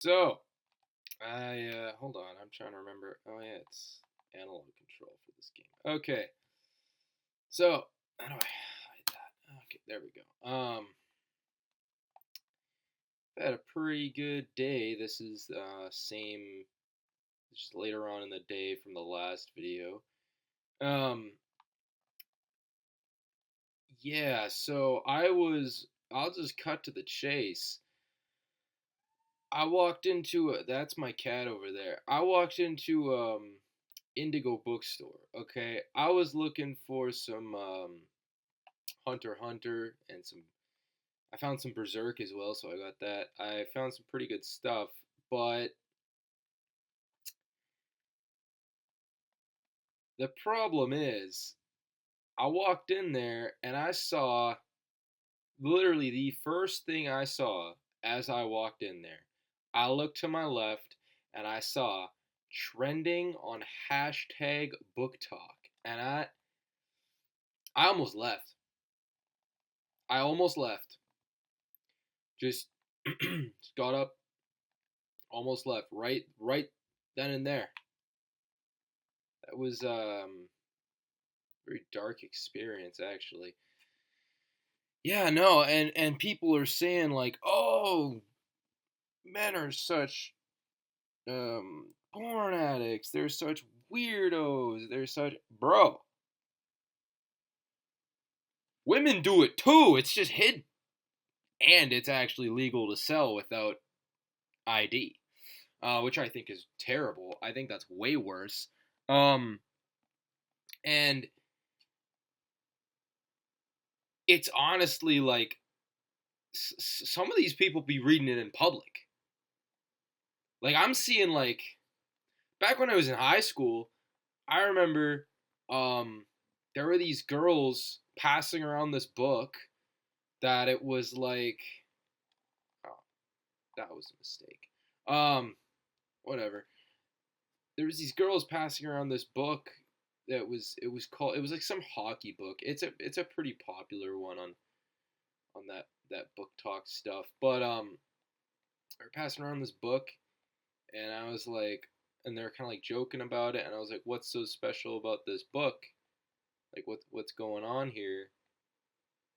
So, I hold on, I'm trying to remember. Oh yeah, it's analog control for this game. Okay, so how do I hide that? Okay, there we go. Had a pretty good day. This is same, just later on in the day from the last video. Um, yeah. So I'll just cut to the chase. I walked into that's my cat over there. I walked into Indigo bookstore. Okay, I was looking for some Hunter x Hunter and some. I found some Berserk as well, so I got that. I found some pretty good stuff, but the problem is, I walked in there and I saw literally the first thing I saw as I walked in there. I looked to my left and I saw trending on hashtag book talk, and I almost left. I almost left. Just just got up, almost left. Right then and there. That was very dark experience actually. Yeah, no, and people are saying like, "Oh, men are such porn addicts. They're such weirdos. They're such bro. Women do it too. It's just hidden, and it's actually legal to sell without ID, which I think is terrible. I think that's way worse. Um, and it's honestly like some of these people be reading it in public. Like I'm seeing like back when I was in high school, I remember there were these girls passing around this book that it was like, oh, that was a mistake. Um, Whatever. There was these girls passing around this book that was called, it was like some hockey book. It's a pretty popular one on that book talk stuff. But they were passing around this book, and I was like, and they're kind of like joking about it, and I was like, what's so special about this book? Like what's going on here?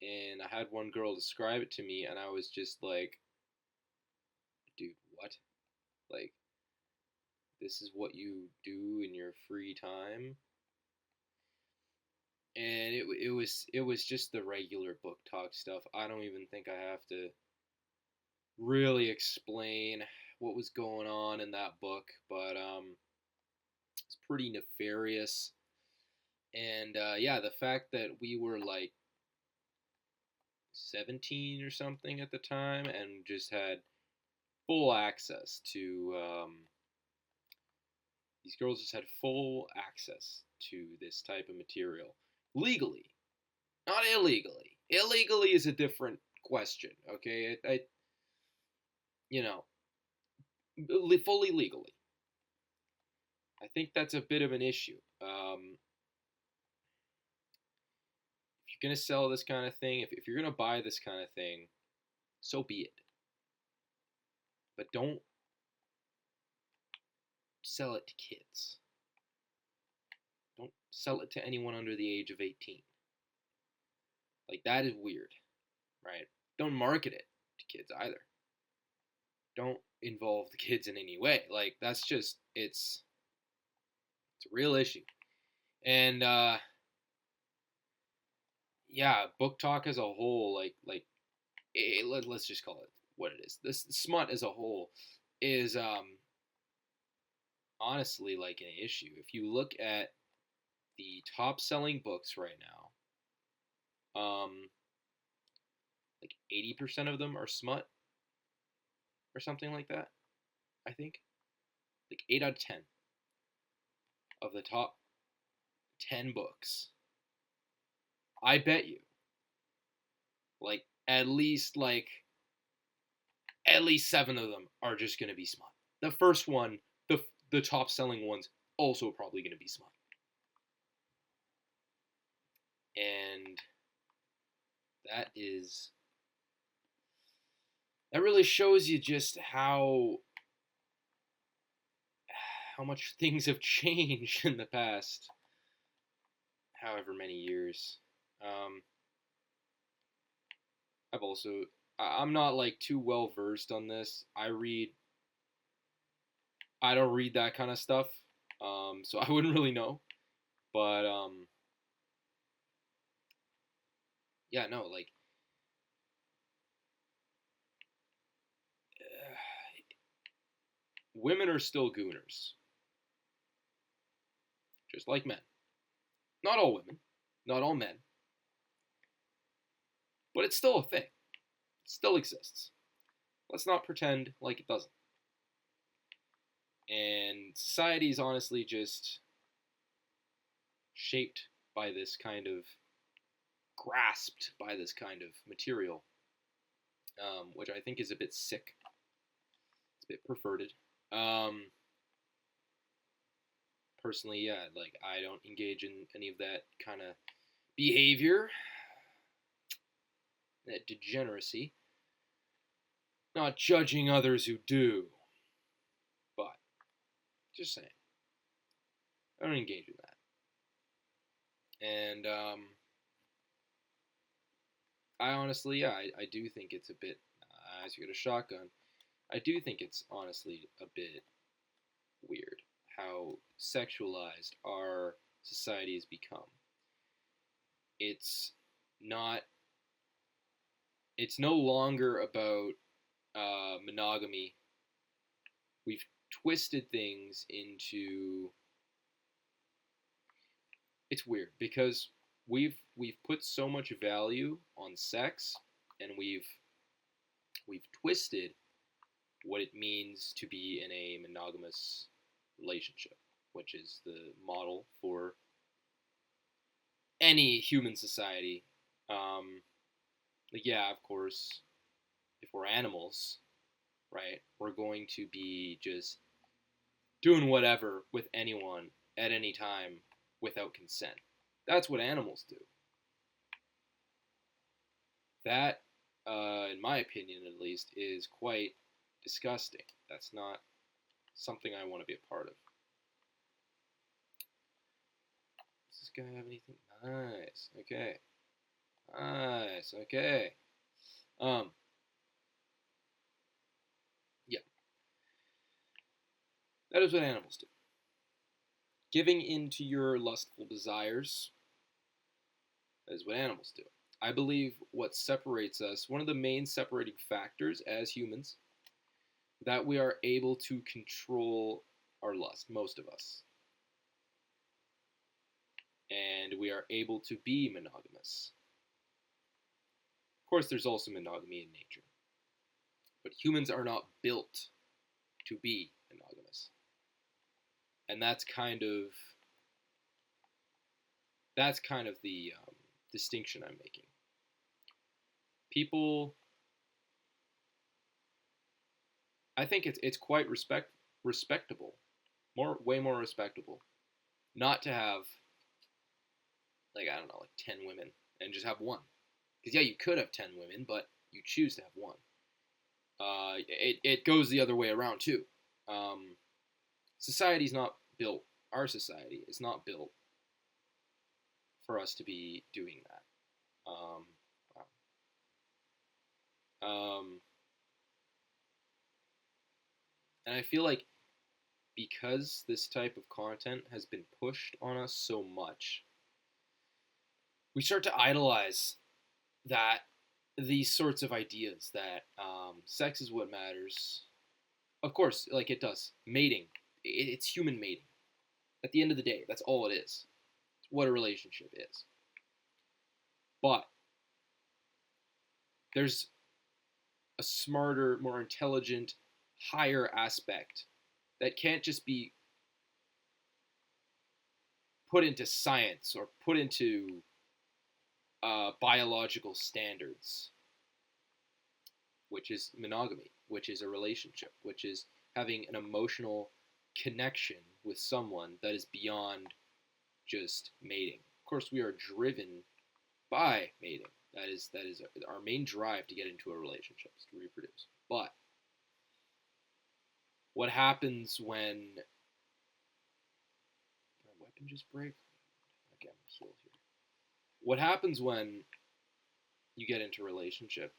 And I had one girl describe it to me, and I was just like, dude, what? Like, this is what you do in your free time? And it was just the regular book talk stuff. I don't even think I have to really explain what was going on in that book, but it's pretty nefarious. And yeah, the fact that we were like 17 or something at the time and just had full access to these girls just had full access to this type of material legally, not illegally. Illegally is a different question, okay? You know, fully legally. I think that's a bit of an issue. If you're gonna sell this kind of thing, if you're gonna buy this kind of thing, so be it. But don't sell it to kids. Don't sell it to anyone under the age of 18. Like that is weird, right? Don't market it to kids either. Don't involve the kids in any way. Like that's just it's a real issue. And yeah, book talk as a whole, let's just call it what it is. This smut as a whole is honestly like an issue. If you look at the top selling books right now, like 80% of them are smut or something like that. I think like 8 out of 10 of the top 10 books. I bet you like at least 7 of them are just going to be smut. The first one, the top selling ones also probably going to be smut. And that is that really shows you just how how much things have changed in the past however many years. Um, I'm not like too well versed on this. I don't read that kind of stuff, so I wouldn't really know. But yeah, no, like women are still gooners, just like men. Not all women, not all men, but it's still a thing. It still exists. Let's not pretend like it doesn't. And society is honestly just shaped by this kind of, grasped by this kind of material, which I think is a bit sick. It's a bit perverted. Um, Personally, yeah, like I don't engage in any of that kind of behavior, that degeneracy. Not judging others who do, but just saying, I don't engage in that. And I honestly, yeah, I do think it's a bit, as you get a shotgun, I do think it's honestly a bit weird how sexualized our society has become. It's not, it's no longer about monogamy. We've twisted things into, it's weird because we've put so much value on sex, and we've twisted what it means to be in a monogamous relationship, which is the model for any human society. Like, yeah, of course, if we're animals, right, we're going to be just doing whatever with anyone at any time without consent. That's what animals do. That, in my opinion at least, is quite disgusting. That's not something I want to be a part of. Does this guy have anything? Nice. Okay. Nice. Okay. Um. Yeah. That is what animals do. Giving in to your lustful desires. That is what animals do. I believe what separates us, one of the main separating factors as humans, that we are able to control our lust, most of us. And we are able to be monogamous. Of course, there's also monogamy in nature. But humans are not built to be monogamous. And that's kind of the distinction I'm making. People, I think it's quite respectable, way more respectable, not to have, like, I don't know, like 10 women and just have one. Because yeah, you could have 10 women, but you choose to have one. It goes the other way around too. Society's not built. Our society is not built for us to be doing that. And I feel like because this type of content has been pushed on us so much, we start to idolize that these sorts of ideas that sex is what matters. Of course, like it does. Mating. It's human mating. At the end of the day, that's all it is. It's what a relationship is. But there's a smarter, more intelligent, higher aspect that can't just be put into science or put into biological standards, which is monogamy, which is a relationship, which is having an emotional connection with someone that is beyond just mating. Of course, we are driven by mating. That is our main drive to get into a relationship, is to reproduce. But what happens when can just break. Okay, I'm healed here. What happens when you get into a relationship?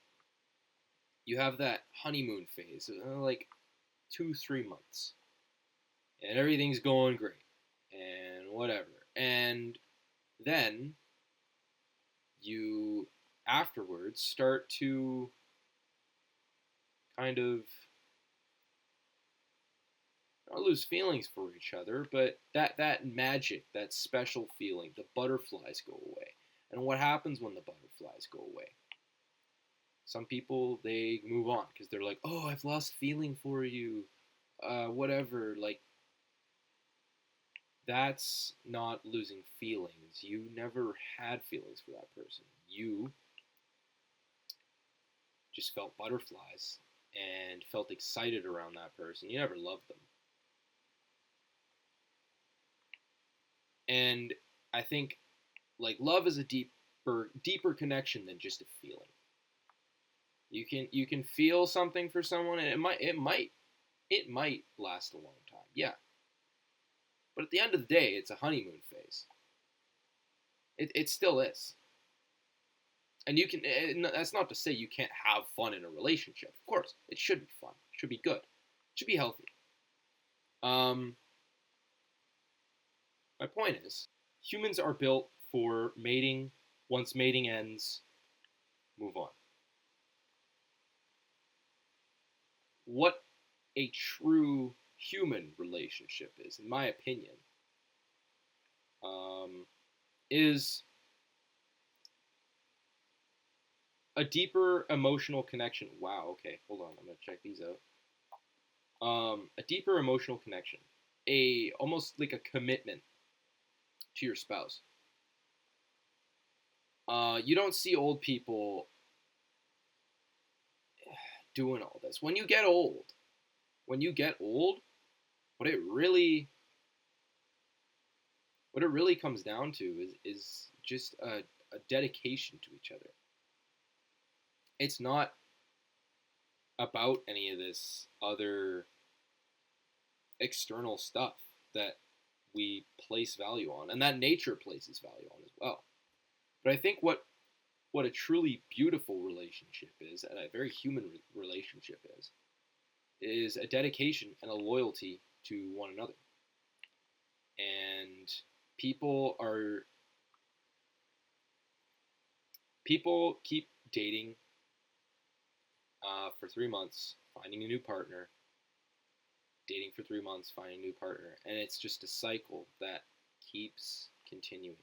You have that honeymoon phase, like 2-3 months, and everything's going great, and whatever. And then you afterwards start to kind of not lose feelings for each other, but that magic, that special feeling, the butterflies go away. And what happens when the butterflies go away? Some people, they move on because they're like, oh, I've lost feeling for you, whatever. Like, that's not losing feelings. You never had feelings for that person. You just felt butterflies and felt excited around that person. You never loved them. And I think like love is a deeper connection than just a feeling. You can feel something for someone, and it might last a long time. Yeah, but at the end of the day, it's a honeymoon phase. It still is. And you can. That's not to say you can't have fun in a relationship. Of course, it should be fun. It should be good. It should be healthy. Um, my point is, humans are built for mating. Once mating ends, move on. What a true human relationship is, in my opinion, is a deeper emotional connection. Wow. Okay, hold on. I'm gonna check these out. A deeper emotional connection, a almost like a commitment to your spouse. You don't see old people doing all this. When you get old, what it really comes down to is just a dedication to each other. It's not about any of this other external stuff that we place value on, and that nature places value on as well. But I think what a truly beautiful relationship is, and a very human relationship is a dedication and a loyalty to one another. And people are people keep dating for 3 months, finding a new partner, dating for 3 months, finding a new partner, and it's just a cycle that keeps continuing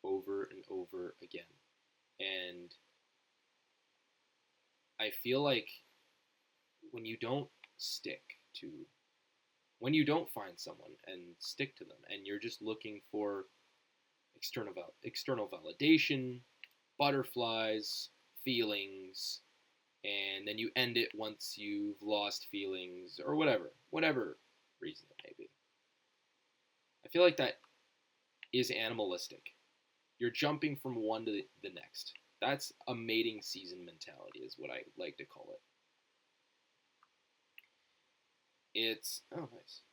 over and over again. And I feel like when you don't stick to, when you don't find someone and stick to them, and you're just looking for external validation, butterflies, feelings, and then you end it once you've lost feelings or whatever reason it may be. I feel like that is animalistic. You're jumping from one to the next. That's a mating season mentality, is what I like to call it. It's oh nice.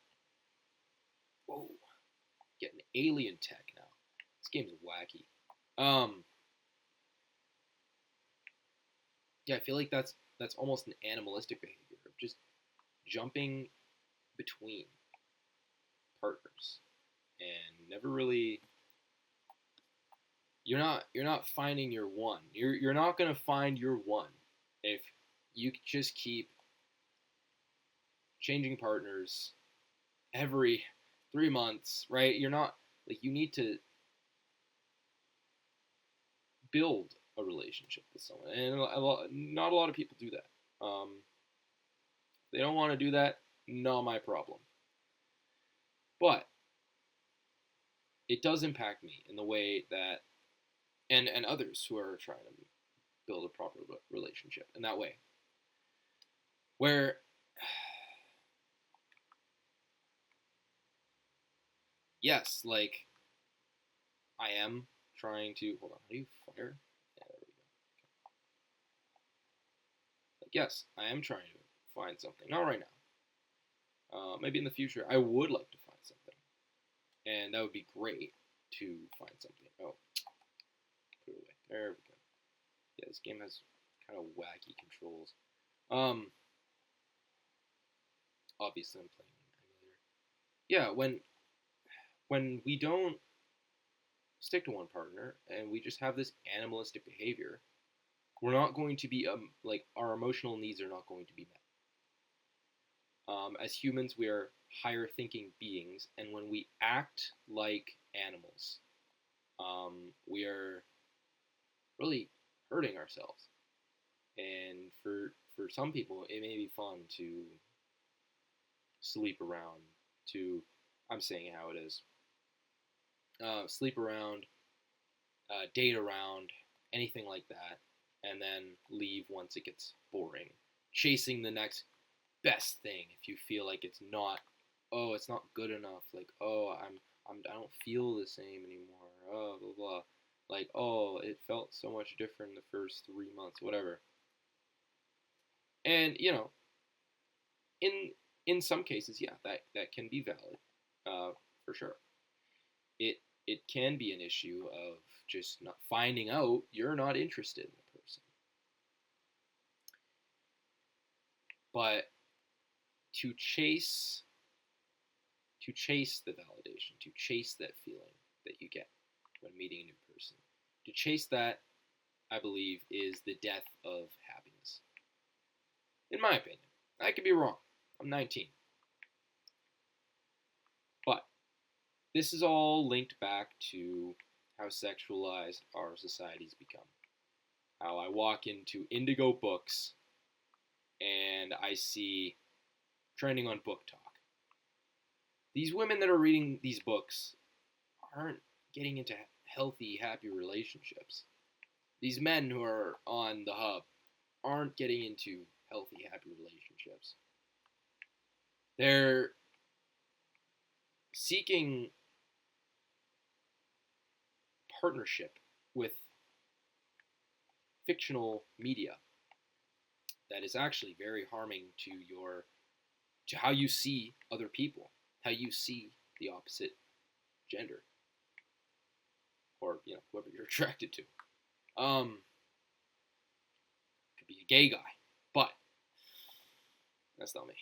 Whoa, getting alien tech now. This game's wacky. Yeah, I feel like that's almost an animalistic behavior of just jumping between partners and never really. You're not finding your one. You're not gonna find your one if you just keep changing partners every 3 months, right? You're not like you need to build a relationship with someone, and not a lot of people do that. They don't want to do that. Not my problem, but it does impact me in the way that, and others who are trying to build a proper relationship in that way, where yes, like I am trying to hold on. How do you fire? Yeah, there we go. Like, yes, I am trying to find something. Not right now. Maybe in the future, I would like to find something. And that would be great to find something. Oh, put it away. There we go. Yeah, this game has kind of wacky controls. Obviously I'm playing an emulator. Yeah, when we don't stick to one partner and we just have this animalistic behavior, we're not going to be like our emotional needs are not going to be met. As humans, we are higher thinking beings, and when we act like animals, we are really hurting ourselves. And for some people, it may be fun to sleep around. To I'm saying how it is. Sleep around, date around, anything like that, and then leave once it gets boring. Chasing the next best thing if you feel like it's not, oh, it's not good enough. Like, oh, I don't feel the same anymore. Oh, blah blah. Like, oh, it felt so much different the first 3 months, whatever. And in in some cases, yeah, that can be valid, for sure. It can be an issue of just not finding out you're not interested in the person, but to chase the validation, to chase that feeling that you get when meeting a new person, to chase that, I believe, is the death of happiness. In my opinion, I could be wrong. I'm 19, but this is all linked back to how sexualized our society's become. How I walk into Indigo books and I see trending on Book Talk. These women that are reading these books aren't getting into healthy, happy relationships. These men who are on the hub aren't getting into healthy, happy relationships. They're seeking partnership with fictional media that is actually very harming to how you see other people, how you see the opposite gender, or whoever you're attracted to. Could be a gay guy, but that's not me.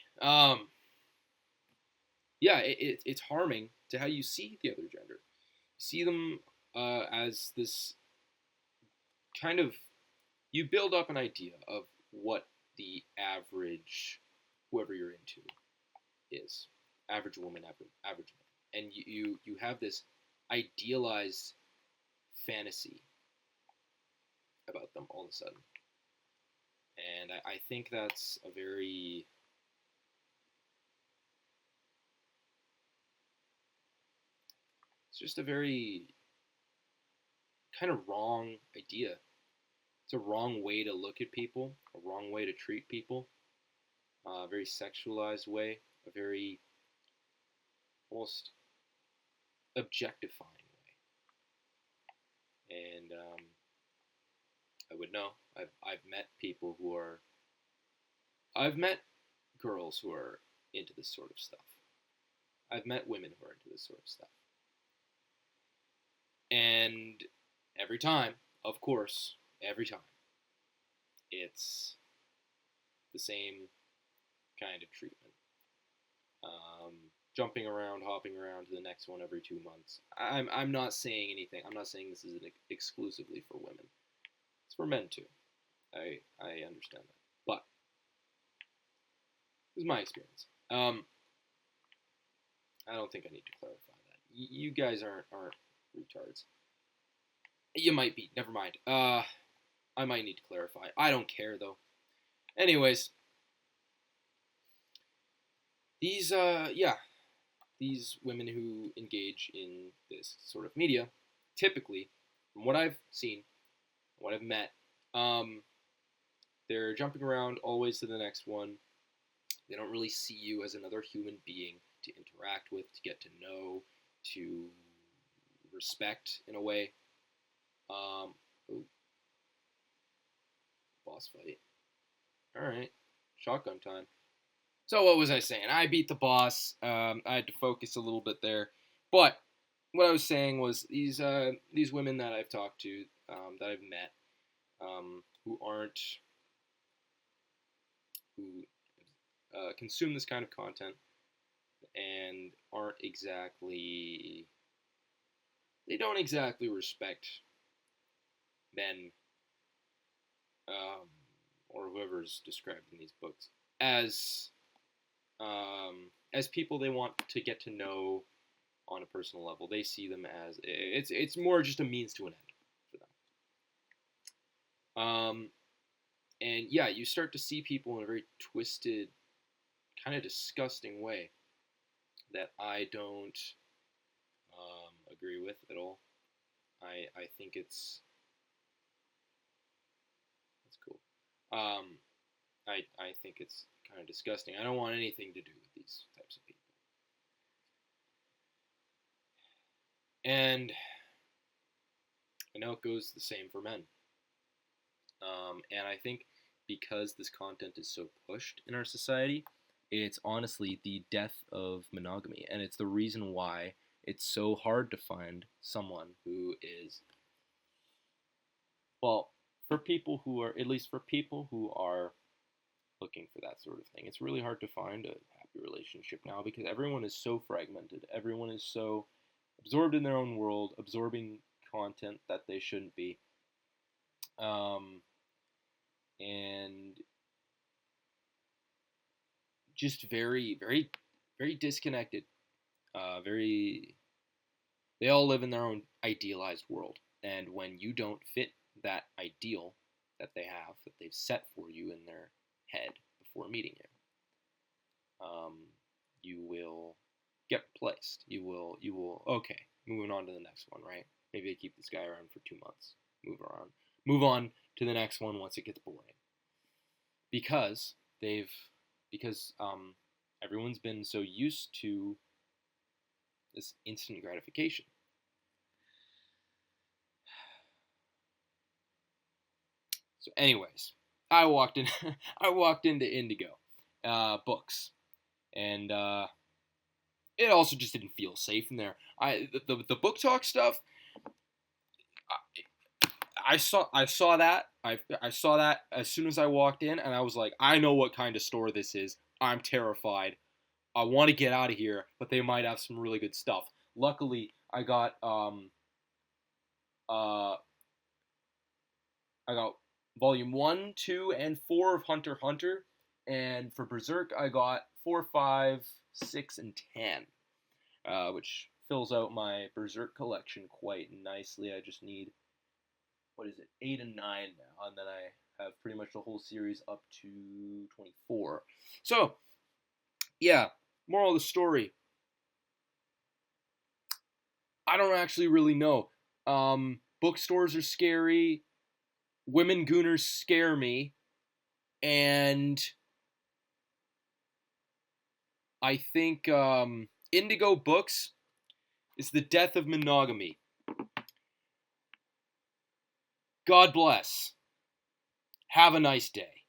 Yeah, it's harming to how you see the other gender. You see them as this kind of, you build up an idea of what the average, whoever you're into, is. Average woman, average man. And you have this idealized fantasy about them all of a sudden. And I think that's a very, it's just a very kind of wrong idea. It's a wrong way to look at people, a wrong way to treat people, a very sexualized way, a very almost objectifying way. And I would know. I've met people who are. I've met girls who are into this sort of stuff. I've met women who are into this sort of stuff. And every time, of course, every time, it's the same kind of treatment. Jumping around, hopping around to the next one every 2 months. I'm not saying anything. I'm not saying this is exclusively for women. It's for men too. I understand that, but this is my experience. I don't think I need to clarify that. You guys aren't retards. You might be. Never mind. I might need to clarify. I don't care though. Anyways, these these women who engage in this sort of media, typically, from what I've seen, what I've met, they're jumping around always to the next one. They don't really see you as another human being to interact with, to get to know, to respect in a way. Ooh, boss fight. All right, shotgun time. So what was I saying? I beat the boss. I had to focus a little bit there, but what I was saying was these women that I've talked to, that I've met, who aren't who consume this kind of content and aren't exactly they don't exactly respect men, um, or whoever's described in these books as as people they want to get to know on a personal level. They see them as it's more just a means to an end for them. And yeah, you start to see people in a very twisted, kind of disgusting way that I don't agree with at all. I think it's cool. Um, I think it's kind of disgusting. I don't want anything to do with these types of people. And I know it goes the same for men. And I think because this content is so pushed in our society, it's honestly the death of monogamy. And it's the reason why it's so hard to find someone who is, well, for people who are, at least for people who are looking for that sort of thing, it's really hard to find a happy relationship now because everyone is so fragmented. Everyone is so absorbed in their own world, absorbing content that they shouldn't be. Um, and just very, very, very disconnected. Very, they all live in their own idealized world, and when you don't fit that ideal that they have, that they've set for you in their head before meeting you, you will get replaced. You will. Okay, moving on to the next one, right? Maybe I keep this guy around for 2 months. Move on to the next one once it gets boring, because they've because everyone's been so used to this instant gratification. So, anyways, I walked in. I walked into Indigo books, and it also just didn't feel safe in there. The book talk stuff. I saw that. I saw that as soon as I walked in, and I was like, I know what kind of store this is. I'm terrified. I want to get out of here, but they might have some really good stuff. Luckily, uh I got volume 1, 2, and 4 of Hunter x Hunter, and for Berserk I got 4, 5, 6, and 10, which fills out my Berserk collection quite nicely. I just need, what is it, 8 and 9 now, and then I have pretty much the whole series up to 24. So, yeah, moral of the story, I don't actually really know. Bookstores are scary. Women gooners scare me. And I think Indigo Books is the death of monogamy. God bless. Have a nice day.